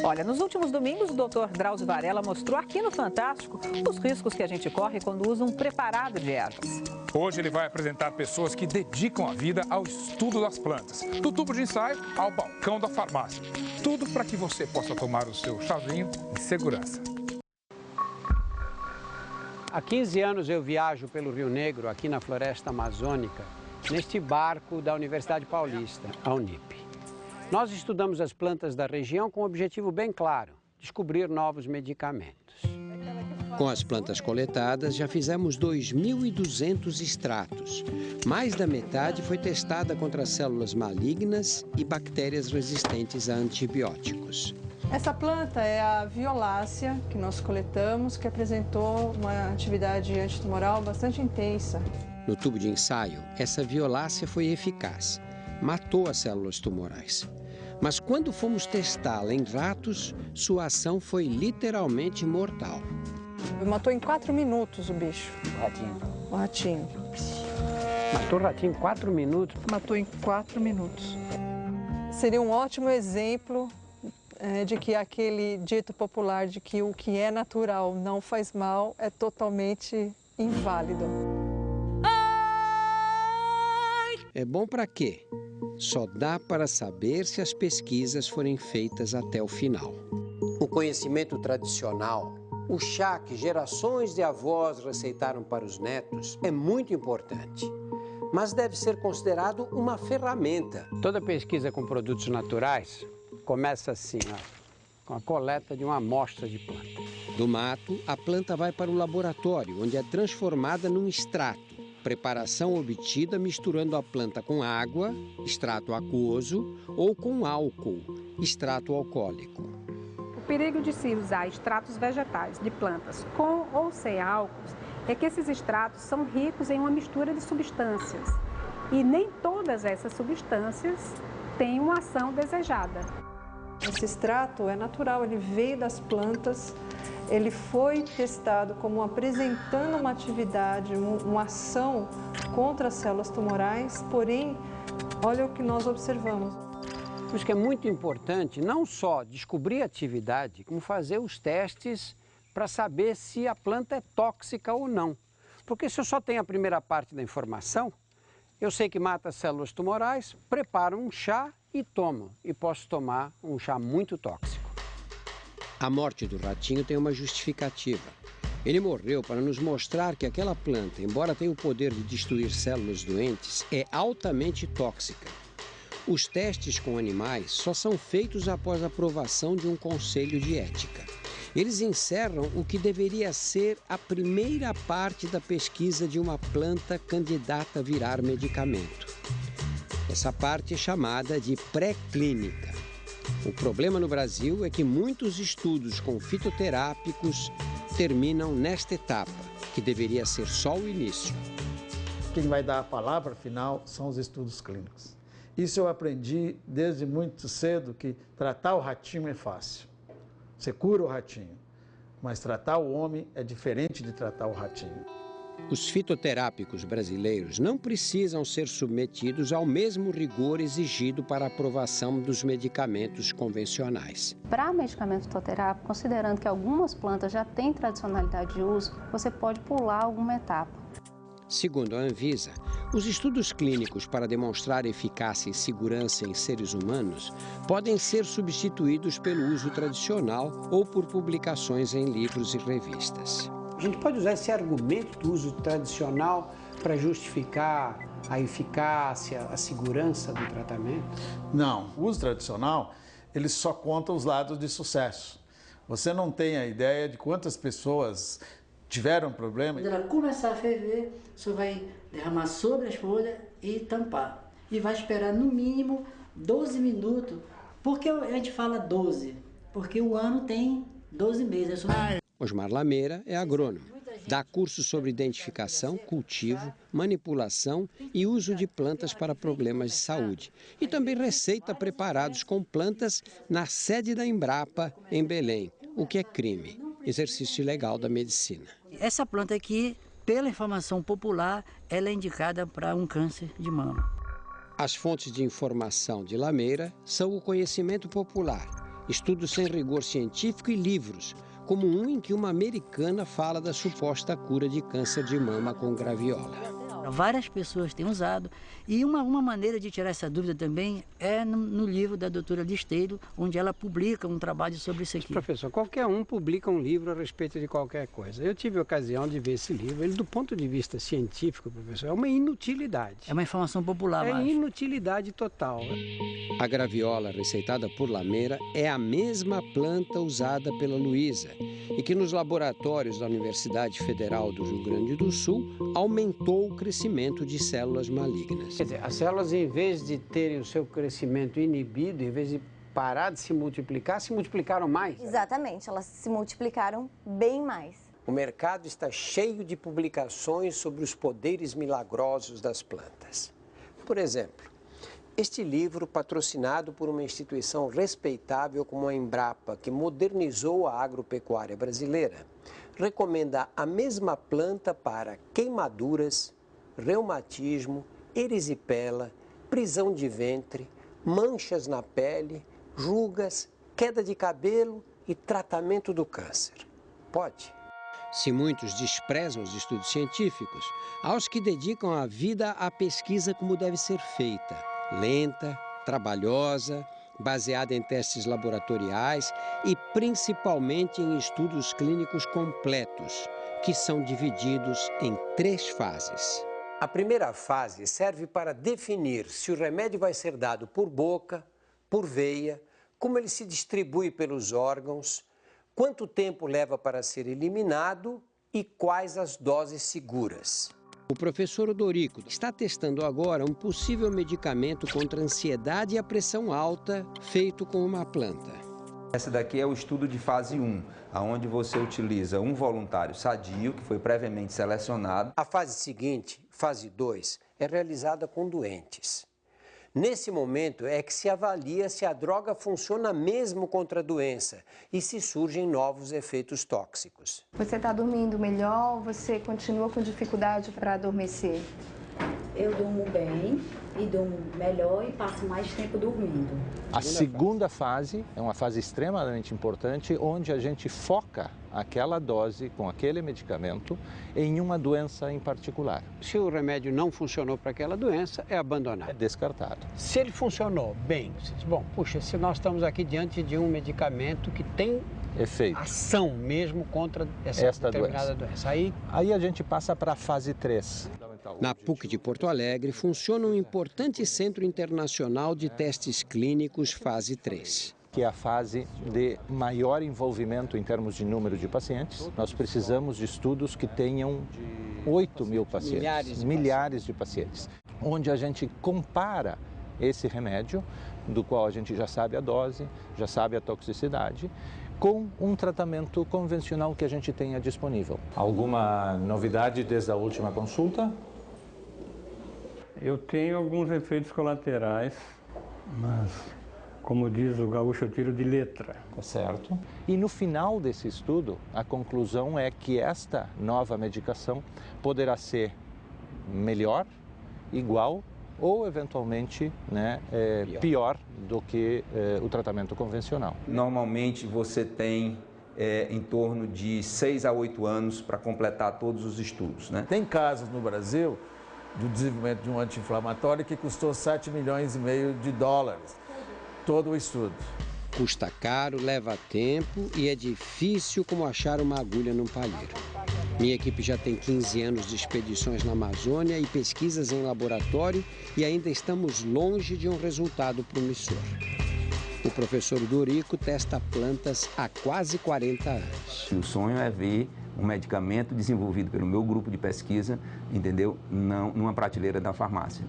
Olha, nos últimos domingos, o Dr. Drauzio Varela mostrou aqui no Fantástico os riscos que a gente corre quando usa um preparado de ervas. Hoje ele vai apresentar pessoas que dedicam a vida ao estudo das plantas, do tubo de ensaio ao balcão da farmácia. Tudo para que você possa tomar o seu chazinho em segurança. Há 15 anos eu viajo pelo Rio Negro, aqui na floresta amazônica, neste barco da Universidade Paulista, a Unip. Nós estudamos as plantas da região com um objetivo bem claro: descobrir novos medicamentos. Com as plantas coletadas, já fizemos 2.200 extratos. Mais da metade foi testada contra células malignas e bactérias resistentes a antibióticos. Essa planta é a violácea que nós coletamos, que apresentou uma atividade antitumoral bastante intensa. No tubo de ensaio, essa violácea foi eficaz. Matou as células tumorais. Mas quando fomos testá-la em ratos, sua ação foi literalmente mortal. Matou em 4 minutos o bicho. O ratinho. Matou o ratinho em 4 minutos? Matou em 4 minutos. Seria um ótimo exemplo de que aquele dito popular de que o que é natural não faz mal é totalmente inválido. É bom para quê? Só dá para saber se as pesquisas forem feitas até o final. O conhecimento tradicional, o chá que gerações de avós receitaram para os netos, é muito importante, mas deve ser considerado uma ferramenta. Toda pesquisa com produtos naturais começa assim, com a coleta de uma amostra de planta. Do mato, a planta vai para o laboratório, onde é transformada num extrato. Preparação obtida misturando a planta com água, extrato aquoso, ou com álcool, extrato alcoólico. O perigo de se usar extratos vegetais de plantas com ou sem álcools é que esses extratos são ricos em uma mistura de substâncias e nem todas essas substâncias têm uma ação desejada. Esse extrato é natural, ele veio das plantas, ele foi testado como apresentando uma atividade, uma ação contra as células tumorais, porém, olha o que nós observamos. Por isso que é muito importante não só descobrir a atividade, como fazer os testes para saber se a planta é tóxica ou não. Porque se eu só tenho a primeira parte da informação, eu sei que mata as células tumorais, preparo um chá e tomo. E posso tomar um chá muito tóxico. A morte do ratinho tem uma justificativa. Ele morreu para nos mostrar que aquela planta, embora tenha o poder de destruir células doentes, é altamente tóxica. Os testes com animais só são feitos após a aprovação de um conselho de ética. Eles encerram o que deveria ser a primeira parte da pesquisa de uma planta candidata a virar medicamento. Essa parte é chamada de pré-clínica. O problema no Brasil é que muitos estudos com fitoterápicos terminam nesta etapa, que deveria ser só o início. Quem vai dar a palavra final são os estudos clínicos. Isso eu aprendi desde muito cedo, que tratar o ratinho é fácil. Você cura o ratinho, mas tratar o homem é diferente de tratar o ratinho. Os fitoterápicos brasileiros não precisam ser submetidos ao mesmo rigor exigido para a aprovação dos medicamentos convencionais. Para medicamento fitoterápico, considerando que algumas plantas já têm tradicionalidade de uso, você pode pular alguma etapa. Segundo a Anvisa, os estudos clínicos para demonstrar eficácia e segurança em seres humanos podem ser substituídos pelo uso tradicional ou por publicações em livros e revistas. A gente pode usar esse argumento do uso tradicional para justificar a eficácia, a segurança do tratamento? Não, o uso tradicional, ele só conta os lados de sucesso. Você não tem a ideia de quantas pessoas tiveram problema. Quando ela começar a ferver, você vai derramar sobre as folhas e tampar. E vai esperar no mínimo 12 minutos. Por que a gente fala 12? Porque o ano tem 12 meses. Osmar Lameira é agrônomo. Dá cursos sobre identificação, cultivo, manipulação e uso de plantas para problemas de saúde. E também receita preparados com plantas na sede da Embrapa, em Belém, o que é crime, exercício ilegal da medicina. Essa planta aqui, pela informação popular, ela é indicada para um câncer de mama. As fontes de informação de Lameira são o conhecimento popular estudos sem rigor científico e livros, como um em que uma americana fala da suposta cura de câncer de mama com graviola. Várias pessoas têm usado e uma maneira de tirar essa dúvida também é no livro da doutora Listeiro, onde ela publica um trabalho sobre isso aqui. Professor, qualquer um publica um livro a respeito de qualquer coisa. Eu tive a ocasião de ver esse livro. Ele, do ponto de vista científico, professor, é uma inutilidade. É uma informação popular, É inutilidade total. A graviola, receitada por Lameira, é a mesma planta usada pela Luísa e que nos laboratórios da Universidade Federal do Rio Grande do Sul aumentou o crescimento de células malignas. Quer dizer, as células, em vez de terem o seu crescimento inibido, em vez de parar de se multiplicaram mais. Exatamente, elas se multiplicaram bem mais. O mercado está cheio de publicações sobre os poderes milagrosos das plantas. Por exemplo, este livro, patrocinado por uma instituição respeitável como a Embrapa, que modernizou a agropecuária brasileira, recomenda a mesma planta para queimaduras, reumatismo, erisipela, prisão de ventre, manchas na pele, rugas, queda de cabelo e tratamento do câncer. Pode? Se muitos desprezam os estudos científicos, há os que dedicam a vida à pesquisa como deve ser feita, lenta, trabalhosa, baseada em testes laboratoriais e principalmente em estudos clínicos completos, que são divididos em 3 fases. A primeira fase serve para definir se o remédio vai ser dado por boca, por veia, como ele se distribui pelos órgãos, quanto tempo leva para ser eliminado e quais as doses seguras. O professor Odorico está testando agora um possível medicamento contra a ansiedade e a pressão alta feito com uma planta. Essa daqui é o estudo de fase 1, onde você utiliza um voluntário sadio, que foi previamente selecionado. A fase seguinte, fase 2, é realizada com doentes. Nesse momento é que se avalia se a droga funciona mesmo contra a doença e se surgem novos efeitos tóxicos. Você está dormindo melhor ou você continua com dificuldade para adormecer? Eu durmo bem e durmo melhor e passo mais tempo dormindo. A segunda fase é uma fase extremamente importante, onde a gente foca aquela dose com aquele medicamento em uma doença em particular. Se o remédio não funcionou para aquela doença, é abandonado. É descartado. Se ele funcionou bem, você diz, bom, puxa, se nós estamos aqui diante de um medicamento que tem efeito, ação mesmo contra essa determinada doença. Aí a gente passa para a fase 3. Na PUC de Porto Alegre funciona um importante centro internacional de testes clínicos fase 3. Que é a fase de maior envolvimento em termos de número de pacientes. Nós precisamos de estudos que tenham 8 mil pacientes, milhares de pacientes, onde a gente compara esse remédio, do qual a gente já sabe a dose, já sabe a toxicidade, com um tratamento convencional que a gente tenha disponível. Alguma novidade desde a última consulta? Eu tenho alguns efeitos colaterais, mas, como diz o gaúcho, eu tiro de letra. Tá certo. E no final desse estudo, a conclusão é que esta nova medicação poderá ser melhor, igual ou, eventualmente, pior do que o tratamento convencional. Normalmente você tem em torno de 6 a 8 anos para completar todos os estudos, né? Tem casos no Brasil do desenvolvimento de um anti-inflamatório que custou 7,5 milhões de dólares, todo o estudo. Custa caro, leva tempo e é difícil como achar uma agulha num palheiro. Minha equipe já tem 15 anos de expedições na Amazônia e pesquisas em laboratório e ainda estamos longe de um resultado promissor. O professor Odorico testa plantas há quase 40 anos. O sonho é ver um medicamento desenvolvido pelo meu grupo de pesquisa, entendeu? Não numa prateleira da farmácia.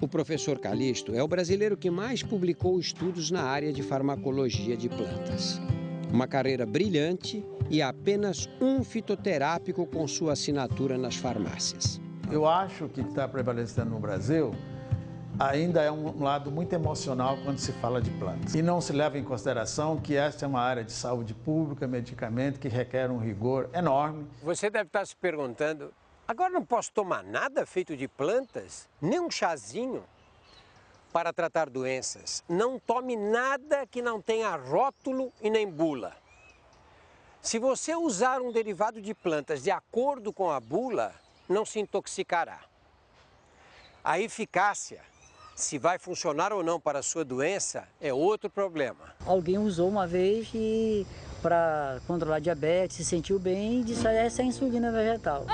O professor Calixto é o brasileiro que mais publicou estudos na área de farmacologia de plantas. Uma carreira brilhante e apenas um fitoterápico com sua assinatura nas farmácias. Eu acho que está prevalecendo no Brasil ainda é um lado muito emocional quando se fala de plantas. E não se leva em consideração que esta é uma área de saúde pública, medicamento, que requer um rigor enorme. Você deve estar se perguntando, agora não posso tomar nada feito de plantas? Nem um chazinho? para tratar doenças. Não tome nada que não tenha rótulo e nem bula. Se você usar um derivado de plantas de acordo com a bula, não se intoxicará. A eficácia, se vai funcionar ou não para a sua doença, é outro problema. Alguém usou uma vez para controlar diabetes, se sentiu bem e disse: essa é a insulina vegetal.